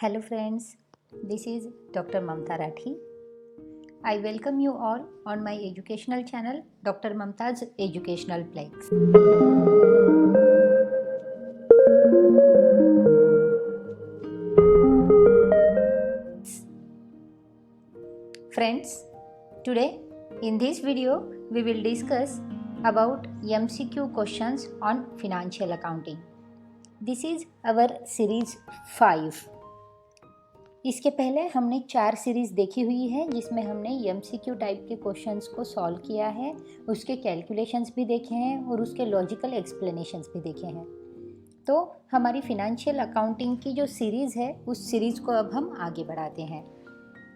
Hello friends, this is Dr. Mamta Rathi. I welcome you all on my educational channel Dr. Mamta's Educational Plex. Friends, today in this video we will discuss about MCQ questions on financial accounting. This is our series 5. इसके पहले हमने 4 series देखी हुई है जिसमें हमने MCQ type के questions को सॉल्व किया है, उसके कैलकुलेशंस भी देखे हैं और उसके लॉजिकल एक्सप्लेनेशंस भी देखे हैं। तो हमारी फिनेंशियल अकाउंटिंग की जो सीरीज़ है उस सीरीज़ को अब हम आगे बढ़ाते हैं।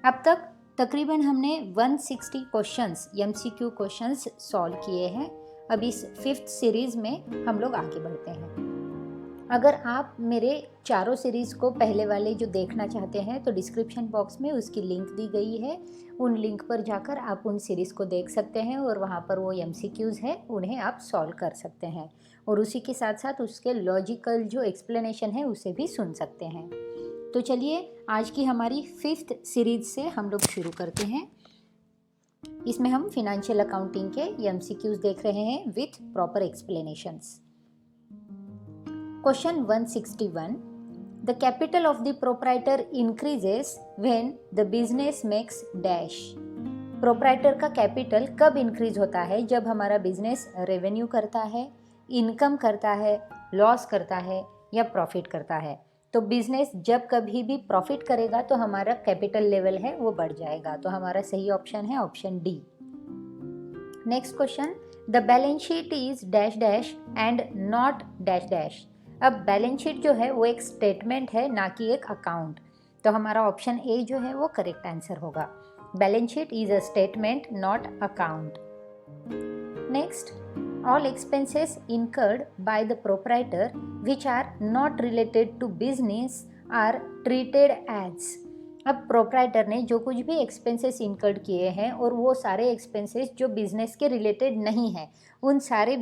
अब तक तकरीबन हमने 160 क्वेश्चंस MCQ क्वेश्चंस सॉल्व किए हैं। अब इस 5th सीरीज़ में हम लोग आगे बढ़ते हैं। अगर आप मेरे चारों सीरीज़ को पहले वाले जो देखना चाहते हैं तो डिस्क्रिप्शन बॉक्स में उसकी लिंक दी गई है, उन लिंक पर जाकर आप उन सीरीज़ को देख सकते हैं और वहाँ पर वो MCQs हैं उन्हें आप सॉल्व कर सकते हैं और उसी के साथ साथ उसके लॉजिकल जो एक्सप्लेनेशन है उसे भी सुन सकते हैं। तो चलिए आज की हमारी 5th सीरीज़ से हम लोग शुरू करते हैं। इसमें हम फिनेंशियल अकाउंटिंग के MCQs देख रहे हैं with proper explanations. Question 161. The capital of the proprietor increases when the business makes dash. Proprietor का कैपिटल कब इंक्रीज होता है? जब हमारा बिजनेस रेवेन्यू करता है, इनकम करता है, लॉस करता है या प्रॉफिट करता है। तो बिजनेस जब कभी भी प्रॉफिट करेगा तो हमारा कैपिटल लेवल है वो बढ़ जाएगा। तो हमारा सही ऑप्शन है option D. Next question, the balance sheet is dash dash and not dash dash. अब बैलेंस शीट जो है वो एक स्टेटमेंट है ना कि एक अकाउंट। तो हमारा ऑप्शन ए जो है वो करेक्ट आंसर होगा। Balance sheet is a statement not account. Next, all expenses incurred by the proprietor which are not related to business are treated as. अब प्रोप्राइटर ने जो कुछ भी एक्सपेंसेस इनकर्ड किए हैं और वो सारे एक्सपेंसेस जो बिजनेस के रिलेटेड नहीं है उन सारे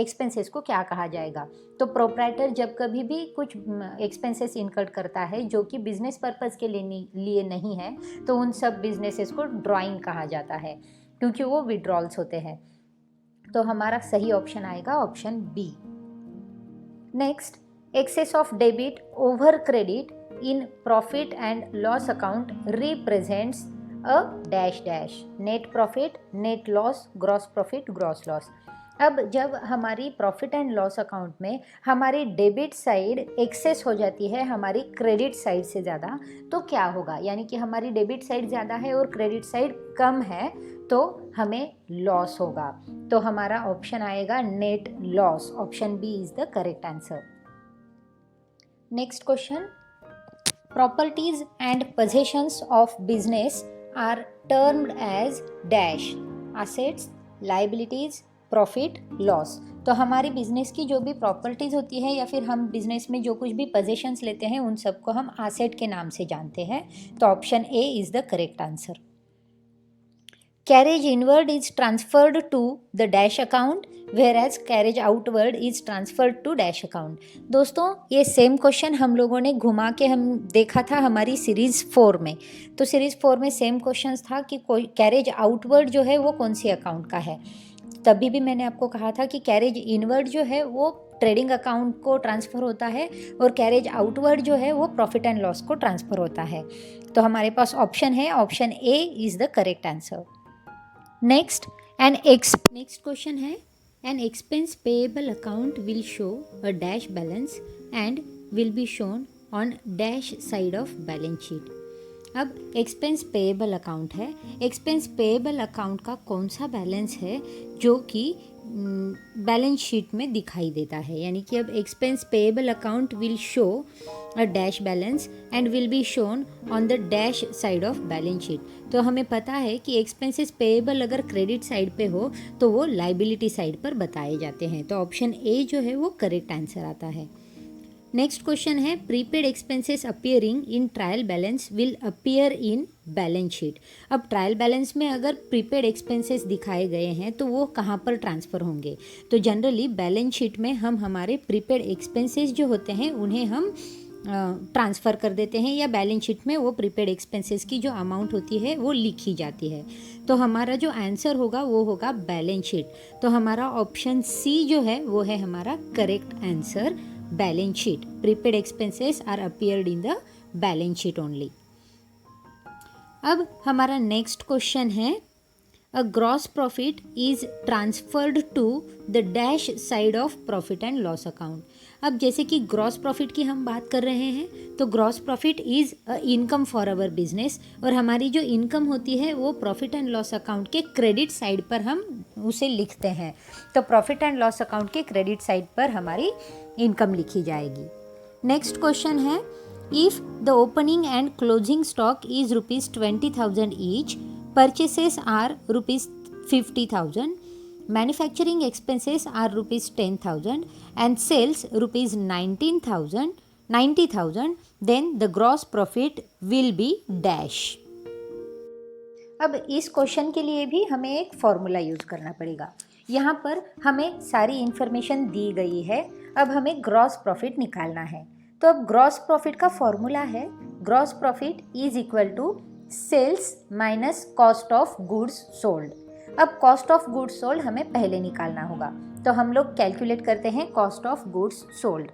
एक्सपेंसेस को क्या कहा जाएगा? तो प्रोप्राइटर जब कभी भी कुछ एक्सपेंसेस इनकर्ड करता है जो कि बिजनेस पर्पस के लिए नहीं है तो उन सब बिजनेसेस को ड्राइंग कहा जाता है क्योंकि वो विड्रॉल्स होते हैं। तो हमारा सही ऑप्शन आएगा option B. Next, excess of debit over credit in profit and loss account represents a dash dash, net profit, net loss, gross profit, gross loss। अब जब हमारी प्रॉफिट एंड लॉस अकाउंट में हमारी डेबिट साइड एक्सेस हो जाती है हमारी credit side से ज़्यादा तो क्या होगा? यानी कि हमारी डेबिट साइड ज़्यादा है और क्रेडिट साइड कम है तो हमें लॉस होगा। तो हमारा ऑप्शन आएगा net loss. Option B is the correct answer. Next question, properties and possessions of business are termed as dash, assets, liabilities, profit, loss। तो हमारी बिजनेस की जो भी प्रॉपर्टीज़ होती है या फिर हम बिजनेस में जो कुछ भी पोजेशंस लेते हैं उन सबको हम एसेट के नाम से जानते हैं। तो option A is the correct answer. Carriage inward is transferred to the dash account whereas carriage outward is transferred to dash account. दोस्तों ये सेम क्वेश्चन हम लोगों ने घुमा के हम देखा था हमारी सीरीज़ 4 में। तो सीरीज़ 4 में सेम क्वेश्चन था कि कोई कैरेज आउटवर्ड जो है वो कौन सी अकाउंट का है। तभी भी मैंने आपको कहा था कि कैरेज इनवर्ड जो है वो ट्रेडिंग अकाउंट को ट्रांसफ़र होता है और कैरेज आउटवर्ड जो है वो प्रॉफिट एंड लॉस को ट्रांसफ़र होता है। तो हमारे पास ऑप्शन है option A is the correct answer. Next question है, an expense payable account will show a dash balance and will be shown on dash side of balance sheet। अब expense payable account है। Expense payable account का कौन सा balance है जो कि balance sheet में दिखाई देता है? यानी कि अब expense payable account will show a dash balance and will be shown on the dash side of balance sheet. तो हमें पता है कि एक्सपेंसेस पेएबल अगर क्रेडिट साइड पे हो तो वो लाइबिलिटी साइड पर बताए जाते हैं। तो ऑप्शन ए जो है वो करेक्ट आंसर आता है। नेक्स्ट क्वेश्चन है, prepaid expenses appearing in trial balance will appear in balance sheet. अब ट्रायल बैलेंस में अगर प्रीपेड एक्सपेंसेस दिखाए गए हैं तो वो कहाँ पर ट्रांसफ़र होंगे? तो जनरली बैलेंस शीट में हम हमारे प्रीपेड एक्सपेंसेस जो होते हैं उन्हें हम ट्रांसफ़र कर देते हैं या बैलेंस शीट में वो प्रीपेड एक्सपेंसेस की जो अमाउंट होती है वो लिखी जाती है। तो हमारा जो आंसर होगा वो होगा बैलेंस शीट। तो हमारा ऑप्शन सी जो है वो है हमारा correct answer, balance sheet. Prepaid expenses are appeared in the balance sheet only. अब हमारा नेक्स्ट क्वेश्चन है, a gross profit is transferred to the dash side of profit and loss account. अब जैसे कि ग्रॉस प्रॉफिट की हम बात कर रहे हैं तो gross profit is a income for our business, और हमारी जो इनकम होती है वो प्रॉफिट एंड लॉस अकाउंट के क्रेडिट साइड पर हम उसे लिखते हैं। तो प्रॉफिट एंड लॉस अकाउंट के क्रेडिट साइड पर हमारी इनकम लिखी जाएगी। नेक्स्ट क्वेश्चन है, if the opening and closing stock is ₹20,000 each, purchases are ₹50,000, manufacturing expenses are ₹10,000 and sales ₹90,000, then the gross profit will be dash। अब इस question के लिए भी हमें एक फॉर्मूला यूज़ करना पड़ेगा। यहाँ पर हमें सारी इन्फॉर्मेशन दी गई है, अब हमें ग्रॉस प्रॉफिट निकालना है। तो अब ग्रॉस प्रॉफिट का फॉर्मूला है, gross profit is equal to sales minus cost of goods sold. अब कॉस्ट ऑफ गुड्स सोल्ड हमें पहले निकालना होगा, तो हम लोग कैलकुलेट करते हैं cost of goods sold.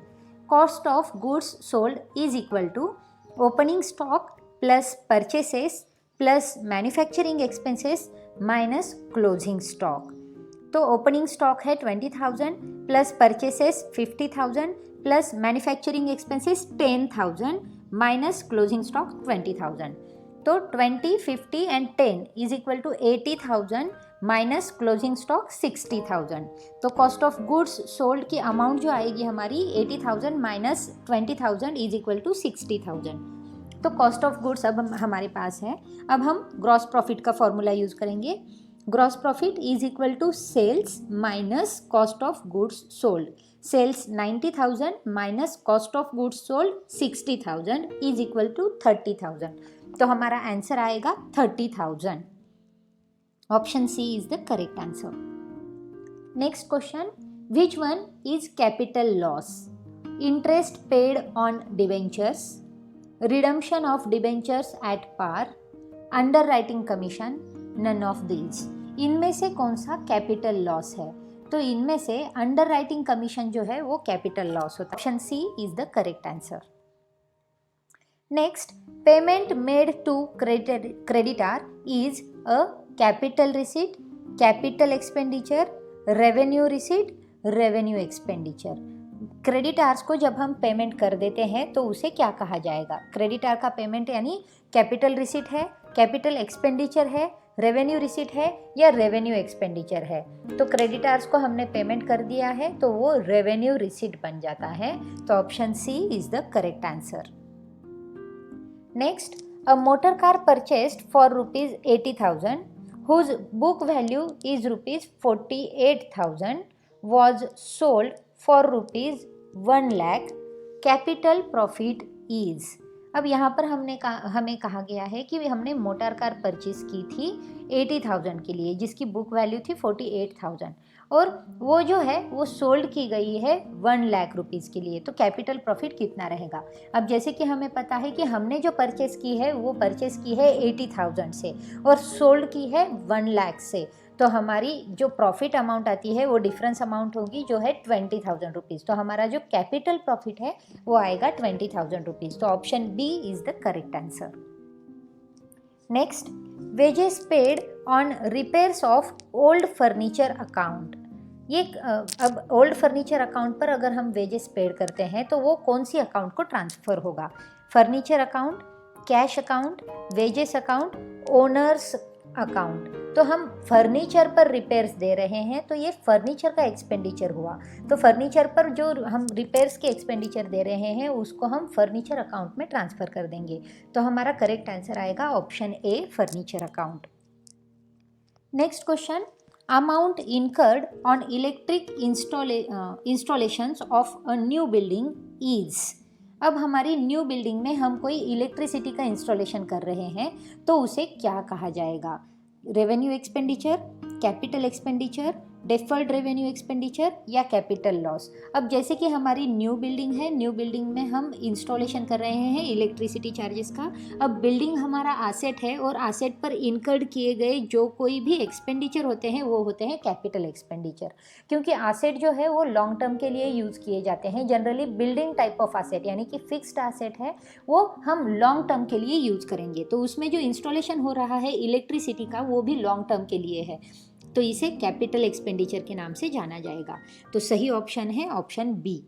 Cost of goods sold is equal to opening stock plus purchases plus manufacturing expenses minus closing stock. तो ओपनिंग स्टॉक है 20,000 plus purchases 50,000 plus manufacturing expenses 10,000 minus closing stock 20,000। तो 20, 50 and 10 is equal to 80,000 minus closing stock 60,000। तो cost of goods sold की amount जो आएगी हमारी 80,000 minus 20,000 is equal to 60,000। तो cost of goods अब हमारे पास है। अब हम ग्रॉस प्रॉफिट का फॉर्मूला यूज़ करेंगे। Gross profit is equal to sales minus cost of goods sold. Sales 90,000 minus cost of goods sold 60,000 is equal to 30,000। तो हमारा आंसर आएगा 30,000। Option C is the correct answer. Next question, which one is capital loss? Interest paid on debentures, redemption of debentures at par, underwriting commission, none of these. इनमें से कौन सा capital loss है? तो इनमें से under writing commission जो है वो कैपिटल लॉस होता है। Option C is the correct answer. Next, payment made to creditor is a capital receipt, capital expenditure, revenue receipt, revenue expenditure। क्रेडिटार्स को जब हम पेमेंट कर देते हैं तो उसे क्या कहा जाएगा? क्रेडिटार का पेमेंट यानी कैपिटल रिसीट है, कैपिटल एक्सपेंडिचर है, रेवेन्यू रिसीट है या रेवेन्यू एक्सपेंडिचर है। तो क्रेडिटार्स को हमने पेमेंट कर दिया है तो वो रेवेन्यू रिसीट बन जाता है। तो option C is the correct answer. Next, a motor car purchased for ₹80,000 whose book value is ₹48,000 was sold for ₹1 lakh. Capital profit is। अब यहाँ पर हमें कहा गया है कि हमने मोटर कार परचेज की थी 80,000 के लिए, जिसकी बुक वैल्यू थी 48,000, और वो जो है वो सोल्ड की गई है 1 लाख रुपीज़ के लिए। तो कैपिटल प्रॉफिट कितना रहेगा? अब जैसे कि हमें पता है कि हमने जो परचेस की है वो परचेस की है 80,000 से और सोल्ड की है 1 लाख से, तो हमारी जो प्रॉफिट अमाउंट आती है वो डिफरेंस अमाउंट होगी जो है 20,000 रुपीज़। तो हमारा जो कैपिटल प्रॉफिट है वो आएगा 20,000 रुपीज़। तो option B is the correct answer. Next, wages paid on repairs of old furniture account. ये अब ओल्ड फर्नीचर अकाउंट पर अगर हम वेजेस पेड करते हैं तो वो कौन सी अकाउंट को ट्रांसफ़र होगा? Furniture account, cash account, wages account, owners account. तो हम फर्नीचर पर रिपेयर्स दे रहे हैं तो ये फर्नीचर का एक्सपेंडिचर हुआ। तो फर्नीचर पर जो हम रिपेयर्स के एक्सपेंडिचर दे रहे हैं उसको हम फर्नीचर अकाउंट में ट्रांसफ़र कर देंगे। तो हमारा करेक्ट आंसर आएगा option A, furniture account. Next question, amount incurred on electric installations of a new building is. अब हमारी न्यू बिल्डिंग में हम कोई इलेक्ट्रिसिटी का इंस्टॉलेशन कर रहे हैं तो उसे क्या कहा जाएगा? Revenue expenditure, capital expenditure, deferred revenue expenditure या कैपिटल लॉस। अब जैसे कि हमारी न्यू बिल्डिंग है, न्यू बिल्डिंग में हम इंस्टॉलेशन कर रहे हैं इलेक्ट्रिसिटी चार्जेस का। अब बिल्डिंग हमारा आसेट है और आसेट पर इनकर्ड किए गए जो कोई भी एक्सपेंडिचर होते हैं वो होते हैं कैपिटल एक्सपेंडिचर, क्योंकि आसेट जो है वो लॉन्ग टर्म के लिए यूज़ किए जाते हैं। Generally building type of asset यानी कि फिक्स्ड आसेट है वो हम लॉन्ग टर्म के लिए यूज़ करेंगे, तो उसमें जो इंस्टॉलेशन हो रहा है इलेक्ट्रिसिटी का वो भी लॉन्ग टर्म के लिए है, तो इसे कैपिटल एक्सपेंडिचर के नाम से जाना जाएगा। तो सही ऑप्शन है option B.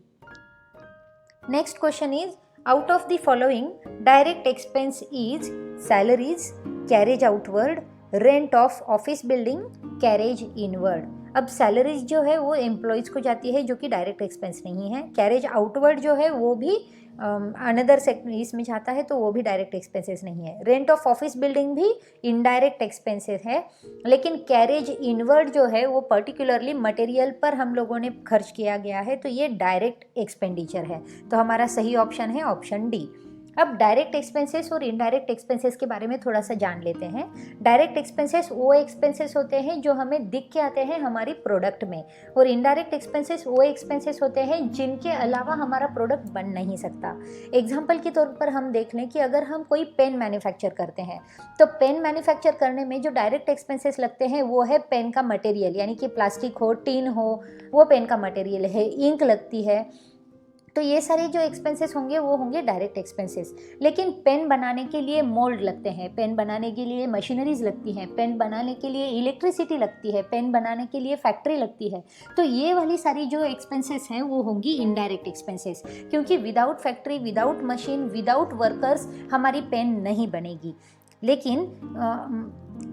Next question is out of the following direct expense is salaries, carriage outward, rent of office building, carriage inward. अब सैलरीज जो है वो एम्प्लॉयज़ को जाती है जो कि डायरेक्ट एक्सपेंस नहीं है। कैरेज आउटवर्ड जो है वो भी अनदर सेक्टर इसमें जाता है तो वो भी डायरेक्ट एक्सपेंसेस नहीं है। रेंट ऑफ ऑफिस बिल्डिंग भी इनडायरेक्ट एक्सपेंसेस है, लेकिन कैरेज इनवर्ड जो है वो पर्टिकुलरली मटेरियल पर हम लोगों ने खर्च किया गया है, तो ये डायरेक्ट एक्सपेंडिचर है। तो हमारा सही ऑप्शन है ऑप्शन डी। अब डायरेक्ट एक्सपेंसेस और इनडायरेक्ट एक्सपेंसेस के बारे में थोड़ा सा जान लेते हैं। डायरेक्ट एक्सपेंसेस वो एक्सपेंसेस होते हैं जो हमें दिख के आते हैं हमारी प्रोडक्ट में, और इनडायरेक्ट एक्सपेंसेस वो एक्सपेंसेस होते हैं जिनके अलावा हमारा प्रोडक्ट बन नहीं सकता। एग्जाम्पल के तौर पर हम देख लें कि अगर हम कोई पेन मैन्युफैक्चर करते हैं तो पेन मैन्युफैक्चर करने में जो डायरेक्ट एक्सपेंसेस लगते हैं वो है पेन का मटेरियल, यानी कि प्लास्टिक हो, टिन हो, वो पेन का मटेरियल है, इंक लगती है, तो ये सारे जो एक्सपेंसेस होंगे वो होंगे डायरेक्ट एक्सपेंसेस। लेकिन पेन बनाने के लिए मोल्ड लगते हैं, पेन बनाने के लिए मशीनरीज लगती हैं, पेन बनाने के लिए इलेक्ट्रिसिटी लगती है, पेन बनाने के लिए फैक्ट्री लगती है, तो ये वाली सारी जो एक्सपेंसेस हैं वो होंगी इनडायरेक्ट एक्सपेंसेस, क्योंकि without factory, without machine, without workers हमारी पेन नहीं बनेगी। लेकिन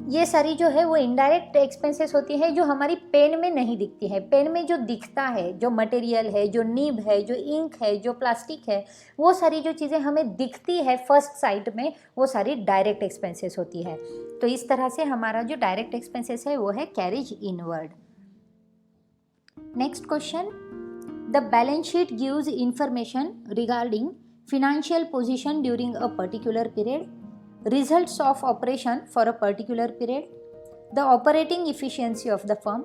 ये सारी जो है वो इनडायरेक्ट एक्सपेंसेस होती है जो हमारी पेन में नहीं दिखती है। पेन में जो दिखता है, जो मटेरियल है, जो नीब है, जो इंक है, जो प्लास्टिक है, वो सारी जो चीज़ें हमें दिखती है फर्स्ट साइट में, वो सारी डायरेक्ट एक्सपेंसेस होती है। तो इस तरह से हमारा जो डायरेक्ट एक्सपेंसेस है वो है carriage inward. Next question, the balance sheet gives information regarding financial position during a particular period, results of operation for a particular period, the operating efficiency of the firm,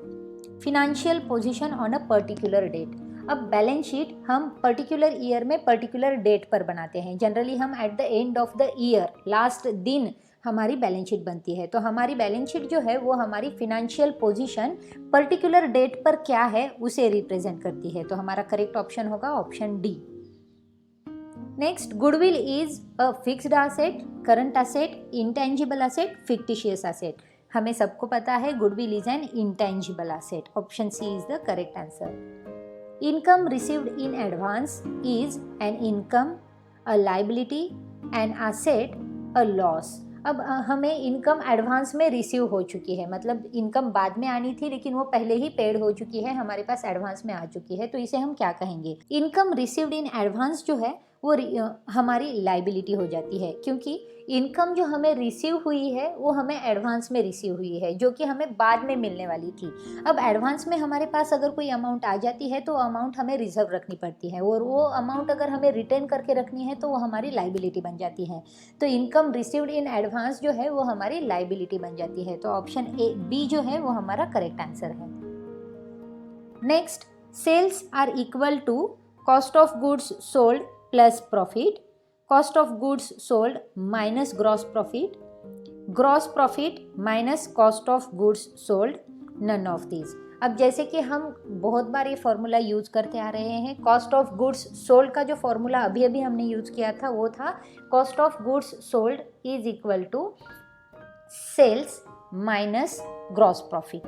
financial position on a particular date। अब balance sheet हम particular year में particular date पर बनाते हैं। Generally हम at the end of the year, last दिन हमारी balance sheet बनती है। तो हमारी बैलेंस शीट जो है वो हमारी फिनेंशियल पोजीशन पर्टिकुलर डेट पर क्या है उसे रिप्रेजेंट करती है। तो हमारा करेक्ट ऑप्शन होगा option D. Next, goodwill is a fixed asset, current asset, intangible asset, fictitious asset. हमें सबको पता है goodwill is an intangible asset. Option C is the correct answer. Income received in advance is an income, a liability, an asset, a loss. अब हमें income advance में receive हो चुकी है, मतलब इनकम बाद में आनी थी लेकिन वो पहले ही पेड हो चुकी है, हमारे पास एडवांस में आ चुकी है, तो इसे हम क्या कहेंगे? इनकम रिसीव्ड इन एडवांस जो है वो हमारी लाइबिलिटी हो जाती है, क्योंकि इनकम जो हमें रिसीव हुई है वो हमें एडवांस में रिसीव हुई है जो कि हमें बाद में मिलने वाली थी। अब एडवांस में हमारे पास अगर कोई अमाउंट आ जाती है तो अमाउंट हमें रिजर्व रखनी पड़ती है, और वो अमाउंट अगर हमें रिटर्न करके रखनी है तो वो हमारी लाइबिलिटी बन जाती है। तो इनकम रिसीव्ड इन एडवांस जो है वो हमारी लाइबिलिटी बन जाती है। तो ऑप्शन ए बी जो है वो हमारा करेक्ट आंसर है। Next, sales are equal to cost of goods sold plus profit, cost of goods sold minus gross profit, gross profit minus cost of goods sold, none of these. अब जैसे कि हम बहुत बार ये फॉर्मूला यूज़ करते आ रहे हैं, कॉस्ट ऑफ गुड्स सोल्ड का जो फॉर्मूला अभी अभी हमने यूज़ किया था वो था cost of goods sold is equal to sales minus gross profit.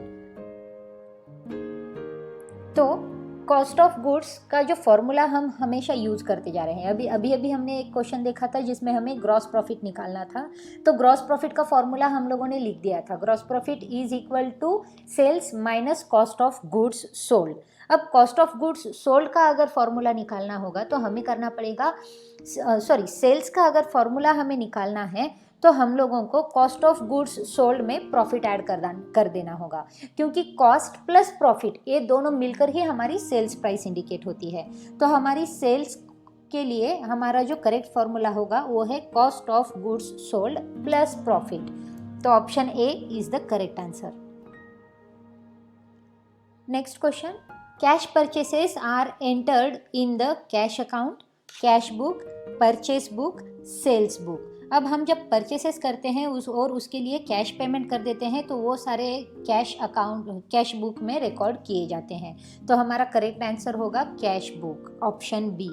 तो कॉस्ट ऑफ गुड्स का जो फॉर्मूला हम हमेशा यूज़ करते जा रहे हैं। अभी हमने एक क्वेश्चन देखा था जिसमें हमें ग्रॉस प्रॉफिट निकालना था, तो ग्रॉस प्रॉफिट का फॉर्मूला हम लोगों ने लिख दिया था, gross profit is equal to sales minus cost of goods sold. अब कॉस्ट ऑफ गुड्स सोल्ड का अगर फॉर्मूला निकालना होगा तो हमें करना पड़ेगा, सेल्स का अगर फॉर्मूला हमें निकालना है तो हम लोगों को कॉस्ट ऑफ गुड्स सोल्ड में प्रॉफिट ऐड कर देना होगा, क्योंकि कॉस्ट प्लस प्रॉफिट ये दोनों मिलकर ही हमारी सेल्स प्राइस इंडिकेट होती है। तो हमारी सेल्स के लिए हमारा जो करेक्ट फॉर्मूला होगा वो है cost of goods sold plus profit. तो option A is the correct answer. Next question, cash purchases are entered in the cash account, cash book, purchase book, sales book. अब हम जब परचेसेस करते हैं उसके लिए कैश पेमेंट कर देते हैं तो वो सारे कैश बुक में रिकॉर्ड किए जाते हैं। तो हमारा करेक्ट आंसर होगा cash book, option B.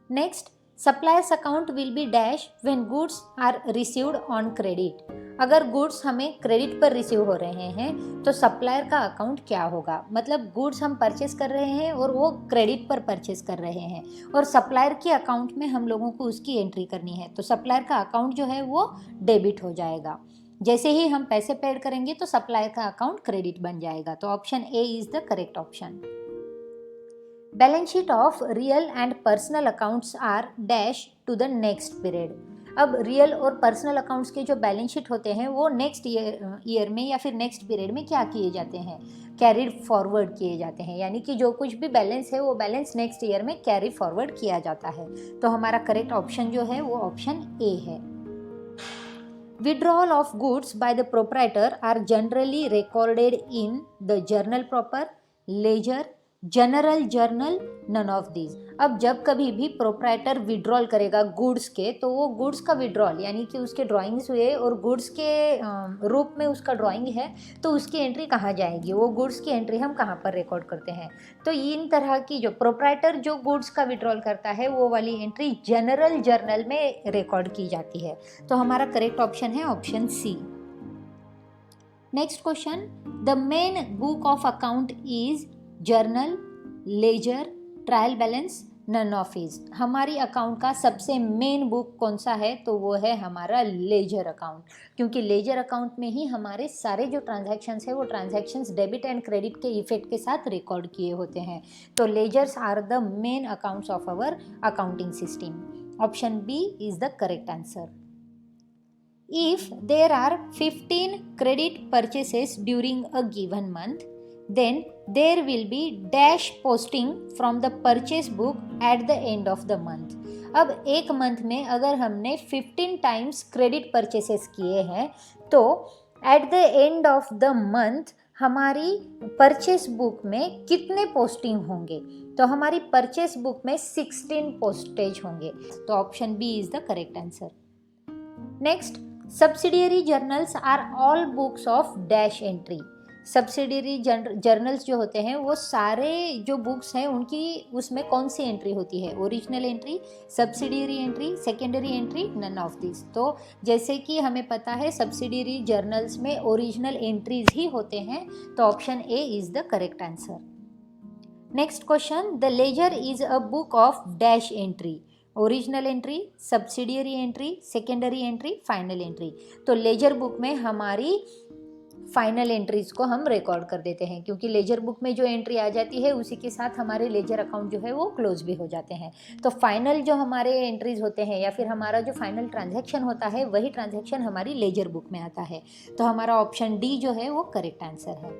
Next, suppliers account will be dash when goods are received on credit. अगर गुड्स हमें क्रेडिट पर रिसीव हो रहे हैं तो सप्लायर का अकाउंट क्या होगा? मतलब गुड्स हम परचेस कर रहे हैं और वो क्रेडिट पर परचेस कर रहे हैं और सप्लायर के अकाउंट में हम लोगों को उसकी एंट्री करनी है, तो सप्लायर का अकाउंट जो है वो डेबिट हो जाएगा। जैसे ही हम पैसे पेड करेंगे तो सप्लायर का अकाउंट क्रेडिट बन जाएगा। तो option A is the correct option. Balance sheet of real and personal accounts are dash to the next period. अब रियल और पर्सनल अकाउंट्स के जो बैलेंस शीट होते हैं वो नेक्स्ट ईयर में या फिर नेक्स्ट पीरियड में क्या किए जाते हैं? कैरिड फॉरवर्ड किए जाते हैं, यानी कि जो कुछ भी बैलेंस है वो बैलेंस नेक्स्ट ईयर में कैरी फॉरवर्ड किया जाता है। तो हमारा करेक्ट ऑप्शन जो है वो ऑप्शन ए है। Withdrawal of goods by the proprietor are generally recorded in the journal proper, ledger, general journal, none of these. अब जब कभी भी प्रोप्राइटर विड्रॉल करेगा गुड्स के तो वो गुड्स का विड्रॉल यानी कि उसके ड्राइंग्स हुए और गुड्स के रूप में उसका ड्राइंग है तो उसकी एंट्री कहाँ जाएगी? वो गुड्स की एंट्री हम कहाँ पर रिकॉर्ड करते हैं? तो इन तरह की जो प्रोप्राइटर जो गुड्स का विड्रॉल करता है वो वाली एंट्री जनरल जर्नल में रिकॉर्ड की जाती है। तो हमारा करेक्ट ऑप्शन है option C. Next question, the main book of account is journal, ledger, trial balance, none of is. हमारी अकाउंट का सबसे मेन बुक कौन सा है? तो वो है हमारा लेजर अकाउंट, क्योंकि लेजर अकाउंट में ही हमारे सारे जो ट्रांजैक्शंस है वो ट्रांजैक्शंस डेबिट एंड क्रेडिट के इफेक्ट के साथ रिकॉर्ड किए होते हैं। तो ledgers are the main accounts of our accounting system. Option B is the correct answer. If there are 15 credit purchases during a given month, then there will be dash posting from the purchase book at the end of the month. अब एक month में अगर हमने 15 times credit purchases किए हैं तो at the end of the month हमारी purchase book में कितने पोस्टिंग होंगे? तो हमारी परचेस बुक में 16 पोस्टेज होंगे। तो option B is the correct answer. Next, subsidiary journals are all books of dash entry. Subsidiary journals जो होते हैं वो सारे जो बुक्स हैं उनकी उसमें कौन सी एंट्री होती है? Original entry, subsidiary entry, secondary entry, none of this. तो जैसे कि हमें पता है सब्सिडियरी जर्नल्स में ओरिजिनल एंट्रीज ही होते हैं, तो option A is the correct answer. Next question, the ledger is a book of dash entry. Original entry, subsidiary entry, secondary entry, final entry. तो लेजर बुक में हमारी फाइनल एंट्रीज को हम रिकॉर्ड कर देते हैं, क्योंकि लेजर बुक में जो एंट्री आ जाती है उसी के साथ हमारे लेजर अकाउंट जो है वो क्लोज भी हो जाते हैं। तो फाइनल जो हमारे एंट्रीज होते हैं या फिर हमारा जो फाइनल ट्रांजैक्शन होता है वही ट्रांजैक्शन हमारी लेजर बुक में आता है। तो हमारा ऑप्शन डी जो है वो करेक्ट आंसर है।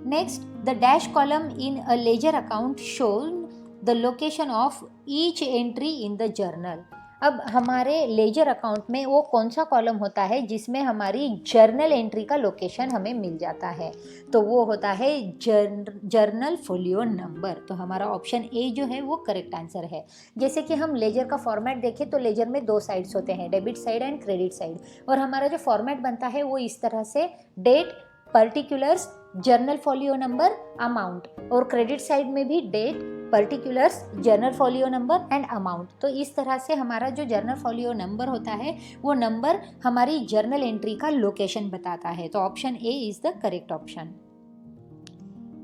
Next, the dash column in a ledger account shows the location of each entry in the journal. अब हमारे लेजर अकाउंट में वो कौन सा कॉलम होता है जिसमें हमारी जर्नल एंट्री का लोकेशन हमें मिल जाता है? तो वो होता है जर्नल फोलियो नंबर। तो हमारा ऑप्शन ए जो है वो करेक्ट आंसर है। जैसे कि हम लेजर का फॉर्मेट देखें तो लेजर में 2 साइड्स होते हैं, debit side and credit side, और हमारा जो फॉर्मेट बनता है वो इस तरह से date, particulars, journal folio number, amount, और क्रेडिट साइड में भी date, particulars, journal folio number and amount. तो इस तरह से हमारा जो जर्नल फोलियो नंबर होता है वो नंबर हमारी जर्नल एंट्री का लोकेशन बताता है। तो option A is the correct option.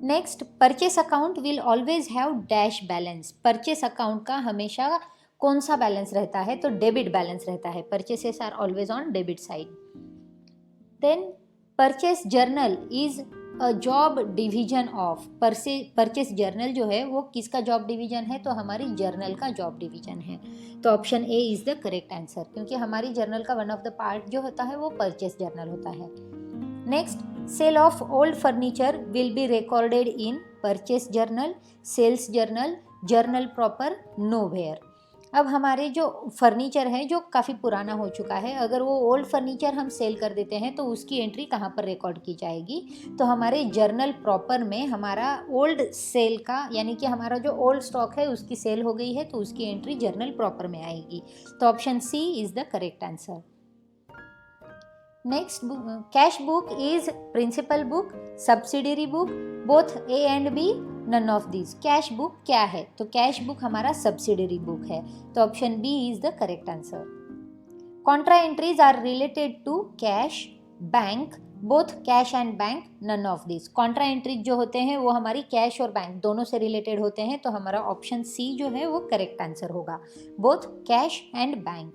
Next, purchase account will always have dash balance. Purchase account का हमेशा कौन सा बैलेंस रहता है? तो डेबिट बैलेंस रहता है। Purchases are always on debit side. Then purchase journal is a job division of. Purchase journal जो है वो किसका जॉब डिवीजन है? तो हमारी जर्नल का जॉब डिवीजन है। तो option A is the correct answer, क्योंकि हमारी जर्नल का वन ऑफ द पार्ट जो होता है वो परचेस जर्नल होता है। Next, sale of old furniture will be recorded in purchase journal, sales journal, journal proper, nowhere. अब हमारे जो फर्नीचर है जो काफ़ी पुराना हो चुका है, अगर वो ओल्ड फर्नीचर हम सेल कर देते हैं तो उसकी एंट्री कहाँ पर रिकॉर्ड की जाएगी? तो हमारे जर्नल प्रॉपर में हमारा ओल्ड सेल का, यानी कि हमारा जो ओल्ड स्टॉक है उसकी सेल हो गई है तो उसकी एंट्री जर्नल प्रॉपर में आएगी। तो option C is the correct answer. Next, cash book is principal book, subsidiary book, both A and B, none of this. Cash book क्या है? तो कैश बुक हमारा सब्सिडरी बुक है, तो option B is the correct answer. Contra entries are related to cash, bank, both cash and bank, none of this. Contra entries जो होते हैं वो हमारी कैश और बैंक दोनों से रिलेटेड होते हैं, तो हमारा ऑप्शन सी जो है वो करेक्ट आंसर होगा, both cash and bank.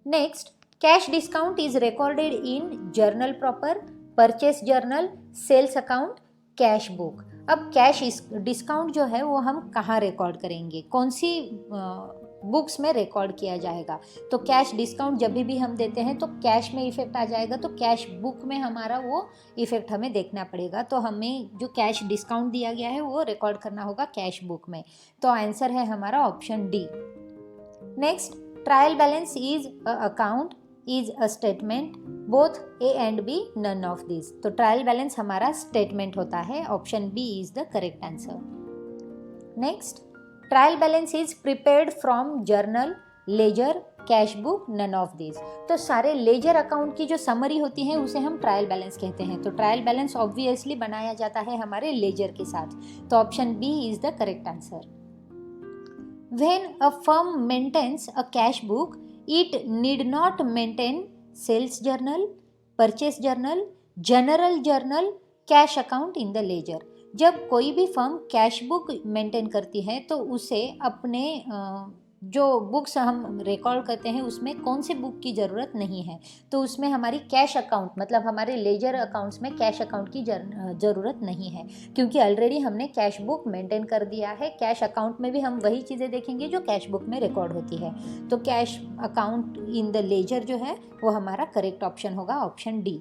Next, cash discount is recorded in journal proper, purchase journal, sales account, cash book. अब कैश डिस्काउंट जो है वो हम कहाँ रिकॉर्ड करेंगे, कौन सी बुक्स में रिकॉर्ड किया जाएगा? तो कैश डिस्काउंट जब भी हम देते हैं तो कैश में इफेक्ट आ जाएगा, तो कैश बुक में हमारा वो इफेक्ट हमें देखना पड़ेगा। तो हमें जो कैश डिस्काउंट दिया गया है वो रिकॉर्ड करना होगा कैश बुक में, तो आंसर है हमारा option D. Next, trial balance is account, is a statement, both A and B, none of this. तो ट्रायल बैलेंस हमारा स्टेटमेंट होता है, option B is the correct answer. Next, trial balance is prepared from journal, ledger, cash book, none of this. तो सारे ledger account की जो summary होती है उसे हम ट्रायल बैलेंस कहते हैं, तो ट्रायल बैलेंस ऑब्वियसली बनाया जाता है हमारे लेजर के साथ, तो option B is the correct answer. When a firm maintains a cash book, it need not maintain sales journal, purchase journal, general journal, cash account in the ledger. जब कोई भी फर्म कैश बुक मेंटेन करती है तो उसे अपने जो books हम रिकॉर्ड करते हैं उसमें कौन से बुक की ज़रूरत नहीं है, तो उसमें हमारी कैश अकाउंट, मतलब हमारे लेजर अकाउंट्स में कैश अकाउंट की ज़रूरत नहीं है, क्योंकि ऑलरेडी हमने कैश बुक मेंटेन कर दिया है। कैश अकाउंट में भी हम वही चीज़ें देखेंगे जो कैश बुक में रिकॉर्ड होती है, तो cash account in the ledger जो है वो हमारा करेक्ट ऑप्शन होगा, option D.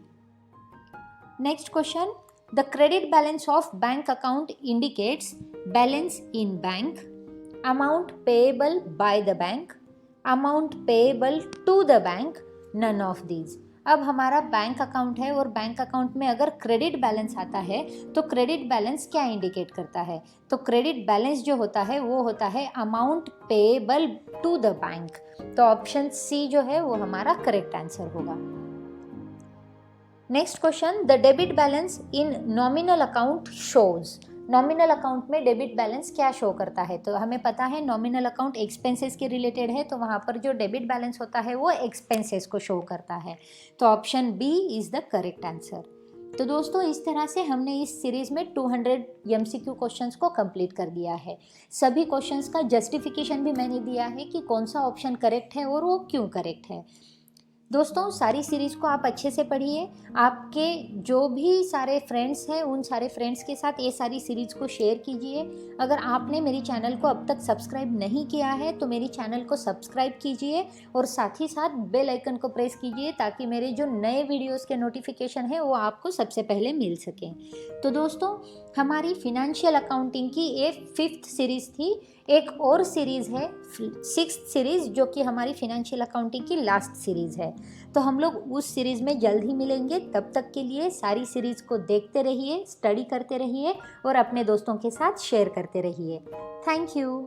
Next question, the credit balance of bank account indicates balance in bank, amount payable by the bank, amount payable to the bank, none of these। अब हमारा bank account है और bank account में अगर credit balance आता है तो credit balance क्या इंडिकेट करता है? तो क्रेडिट बैलेंस जो होता है वो होता है amount payable to the bank, तो ऑप्शन सी जो है वो हमारा करेक्ट आंसर होगा। Next question, the debit balance in nominal account shows. Nominal account में डेबिट बैलेंस क्या शो करता है? तो हमें पता है नॉमिनल अकाउंट एक्सपेंसेस के रिलेटेड है, तो वहाँ पर जो डेबिट बैलेंस होता है वो एक्सपेंसेस को शो करता है, तो option B is the correct answer. तो दोस्तों, इस तरह से हमने इस सीरीज़ में 200 MCQ क्वेश्चंस को कंप्लीट कर दिया है। सभी क्वेश्चंस का जस्टिफिकेशन भी मैंने दिया है कि कौन सा ऑप्शन करेक्ट है और वो क्यों करेक्ट है। दोस्तों, सारी सीरीज़ को आप अच्छे से पढ़िए, आपके जो भी सारे फ्रेंड्स हैं उन सारे फ्रेंड्स के साथ ये सारी सीरीज़ को शेयर कीजिए। अगर आपने मेरी चैनल को अब तक सब्सक्राइब नहीं किया है तो मेरी चैनल को सब्सक्राइब कीजिए और साथ ही साथ बेल आइकन को प्रेस कीजिए ताकि मेरे जो नए वीडियोस के नोटिफिकेशन है वो आपको सबसे पहले मिल सकें। तो दोस्तों, हमारी फिनेंशियल अकाउंटिंग की ये 5th सीरीज़ थी। एक और सीरीज़ है 6th सीरीज़ जो कि हमारी फिनेंशियल अकाउंटिंग की लास्ट सीरीज़ है, तो हम लोग उस सीरीज़ में जल्द ही मिलेंगे। तब तक के लिए सारी सीरीज़ को देखते रहिए, स्टडी करते रहिए और अपने दोस्तों के साथ शेयर करते रहिए। Thank you.